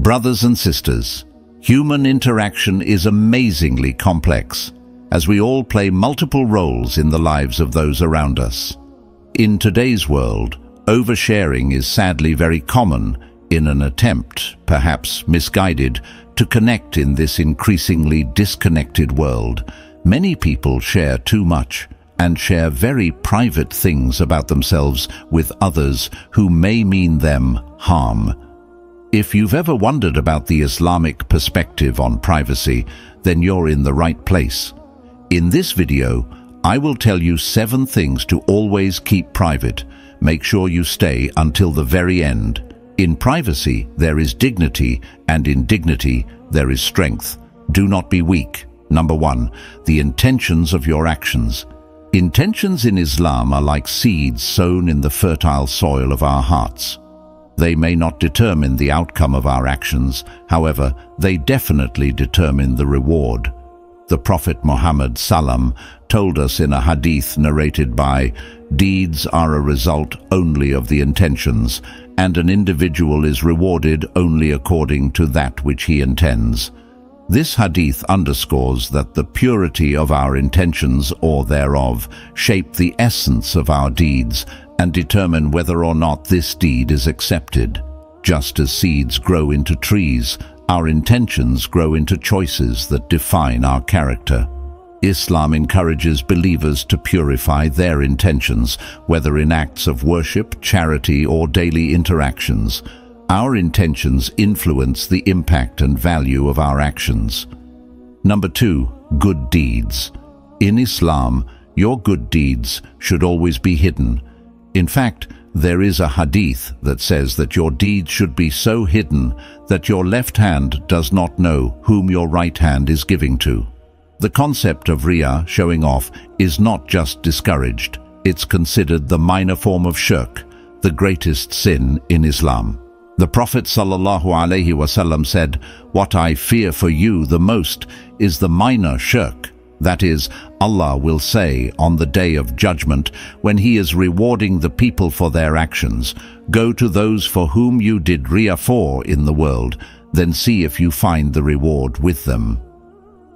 Brothers and sisters, human interaction is amazingly complex, as we all play multiple roles in the lives of those around us. In today's world, oversharing is sadly very common in an attempt, perhaps misguided, to connect in this increasingly disconnected world. Many people share too much and share very private things about themselves with others who may mean them harm. If you've ever wondered about the Islamic perspective on privacy, then you're in the right place. In this video, I will tell you 7 things to always keep private. Make sure you stay until the very end. In privacy, there is dignity, and in dignity, there is strength. Do not be weak. Number 1, the intentions of your actions. Intentions in Islam are like seeds sown in the fertile soil of our hearts. They may not determine the outcome of our actions, however, they definitely determine the reward. The Prophet Muhammad Sallam told us in a hadith narrated by, "Deeds are a result only of the intentions, and an individual is rewarded only according to that which he intends." This hadith underscores that the purity of our intentions or thereof shape the essence of our deeds and determine whether or not this deed is accepted. Just as seeds grow into trees, our intentions grow into choices that define our character. Islam encourages believers to purify their intentions, whether in acts of worship, charity, or daily interactions. Our intentions influence the impact and value of our actions. Number 2, good deeds. In Islam, your good deeds should always be hidden. In fact, there is a hadith that says that your deeds should be so hidden that your left hand does not know whom your right hand is giving to. The concept of riya, showing off, is not just discouraged. It's considered the minor form of shirk, the greatest sin in Islam. The Prophet ﷺ said, "What I fear for you the most is the minor shirk." That is, Allah will say on the day of judgment, when He is rewarding the people for their actions, "Go to those for whom you did riya for in the world, then see if you find the reward with them."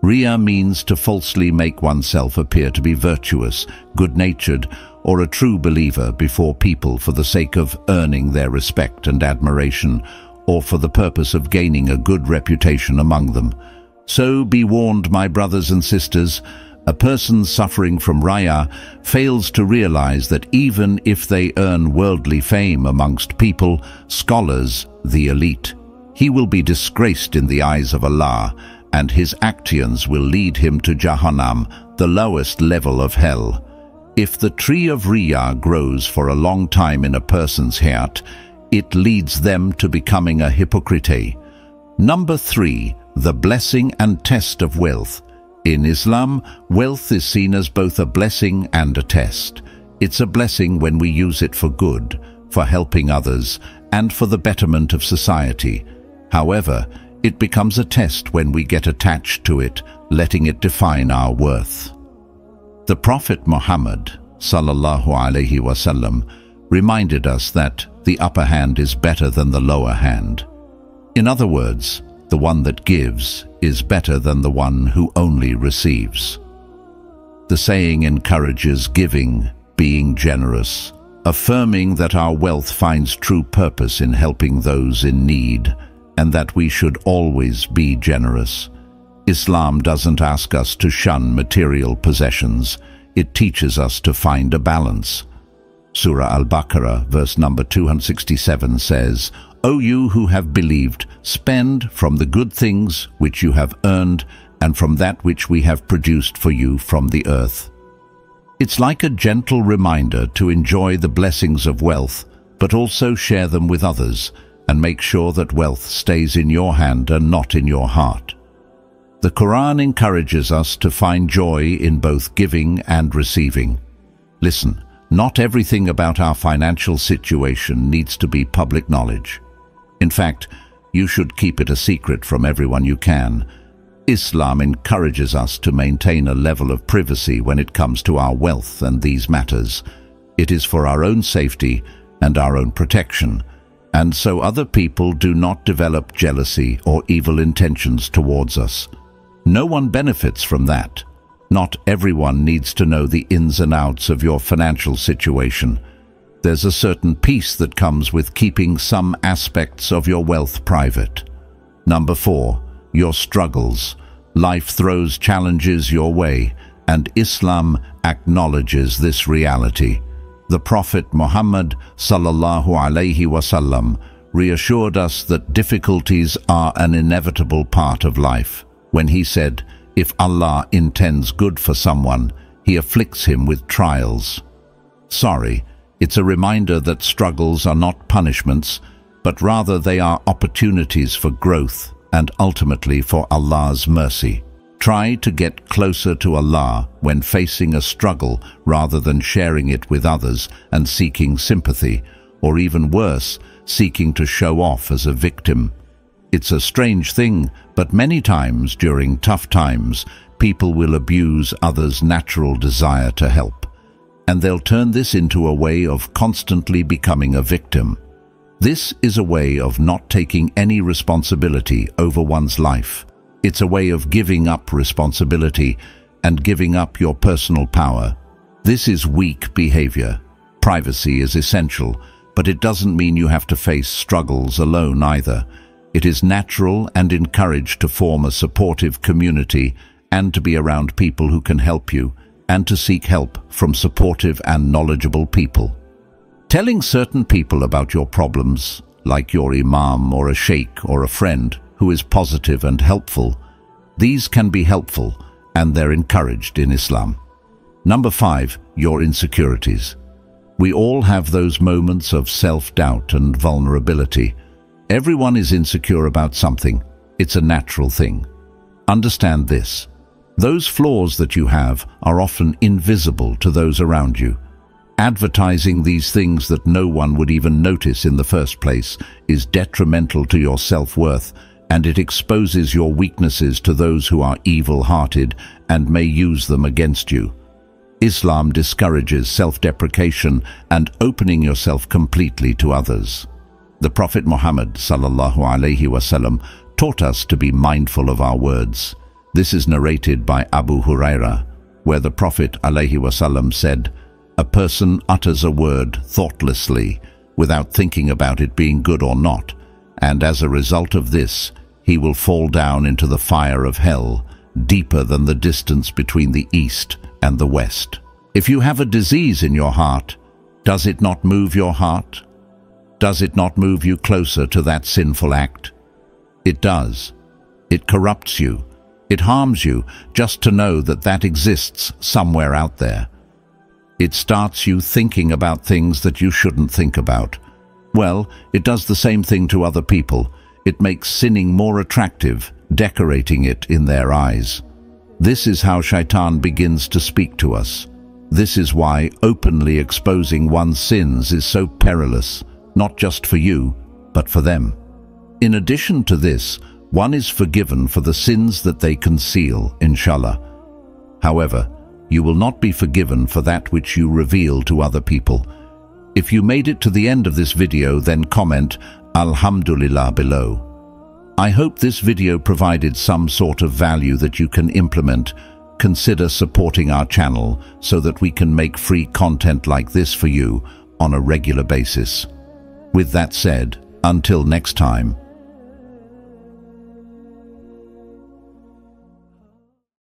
Riya means to falsely make oneself appear to be virtuous, good-natured, or a true believer before people for the sake of earning their respect and admiration, or for the purpose of gaining a good reputation among them. So be warned, my brothers and sisters, a person suffering from riya fails to realize that even if they earn worldly fame amongst people, scholars, the elite, he will be disgraced in the eyes of Allah, and his actions will lead him to Jahannam, the lowest level of hell. If the tree of riya grows for a long time in a person's heart, it leads them to becoming a hypocrite. Number 3, the blessing and test of wealth. In Islam, wealth is seen as both a blessing and a test. It's a blessing when we use it for good, for helping others, and for the betterment of society. However, it becomes a test when we get attached to it, letting it define our worth. The Prophet Muhammad ﷺ reminded us that the upper hand is better than the lower hand. In other words, the one that gives is better than the one who only receives. The saying encourages giving, being generous, affirming that our wealth finds true purpose in helping those in need, and that we should always be generous. Islam doesn't ask us to shun material possessions. It teaches us to find a balance. Surah Al-Baqarah, verse number 267 says, "O you who have believed, spend from the good things which you have earned and from that which we have produced for you from the earth." It's like a gentle reminder to enjoy the blessings of wealth, but also share them with others, and make sure that wealth stays in your hand and not in your heart. The Quran encourages us to find joy in both giving and receiving. Listen, not everything about our financial situation needs to be public knowledge. In fact, you should keep it a secret from everyone you can. Islam encourages us to maintain a level of privacy when it comes to our wealth and these matters. It is for our own safety and our own protection, and so other people do not develop jealousy or evil intentions towards us. No one benefits from that. Not everyone needs to know the ins and outs of your financial situation. There's a certain peace that comes with keeping some aspects of your wealth private. Number 4, your struggles. Life throws challenges your way, and Islam acknowledges this reality. The Prophet Muhammad sallallahu alaihi wasallam reassured us that difficulties are an inevitable part of life when he said, if Allah intends good for someone, he afflicts him with trials. Sorry, it's a reminder that struggles are not punishments, but rather they are opportunities for growth and ultimately for Allah's mercy. Try to get closer to Allah when facing a struggle rather than sharing it with others and seeking sympathy, or even worse, seeking to show off as a victim. It's a strange thing, but many times during tough times, people will abuse others' natural desire to help, and they'll turn this into a way of constantly becoming a victim. This is a way of not taking any responsibility over one's life. It's a way of giving up responsibility and giving up your personal power. This is weak behavior. Privacy is essential, but it doesn't mean you have to face struggles alone either. It is natural and encouraged to form a supportive community and to be around people who can help you, and to seek help from supportive and knowledgeable people. Telling certain people about your problems, like your imam or a sheikh or a friend who is positive and helpful, these can be helpful and they're encouraged in Islam. Number 5, your insecurities. We all have those moments of self-doubt and vulnerability. Everyone is insecure about something. It's a natural thing. Understand this. Those flaws that you have are often invisible to those around you. Advertising these things that no one would even notice in the first place is detrimental to your self-worth, and it exposes your weaknesses to those who are evil-hearted and may use them against you. Islam discourages self-deprecation and opening yourself completely to others. The Prophet Muhammad sallallahu alaihi wasallam taught us to be mindful of our words. This is narrated by Abu Huraira, where the Prophet alaihi wasallam said, "A person utters a word thoughtlessly, without thinking about it being good or not, and as a result of this, he will fall down into the fire of hell, deeper than the distance between the east and the west." If you have a disease in your heart, does it not move your heart? Does it not move you closer to that sinful act? It does. It corrupts you. It harms you just to know that that exists somewhere out there. It starts you thinking about things that you shouldn't think about. Well, it does the same thing to other people. It makes sinning more attractive, decorating it in their eyes. This is how Shaitan begins to speak to us. This is why openly exposing one's sins is so perilous, not just for you, but for them. In addition to this, one is forgiven for the sins that they conceal, inshallah. However, you will not be forgiven for that which you reveal to other people. If you made it to the end of this video, then comment Alhamdulillah below. I hope this video provided some sort of value that you can implement. Consider supporting our channel so that we can make free content like this for you on a regular basis. With that said, until next time,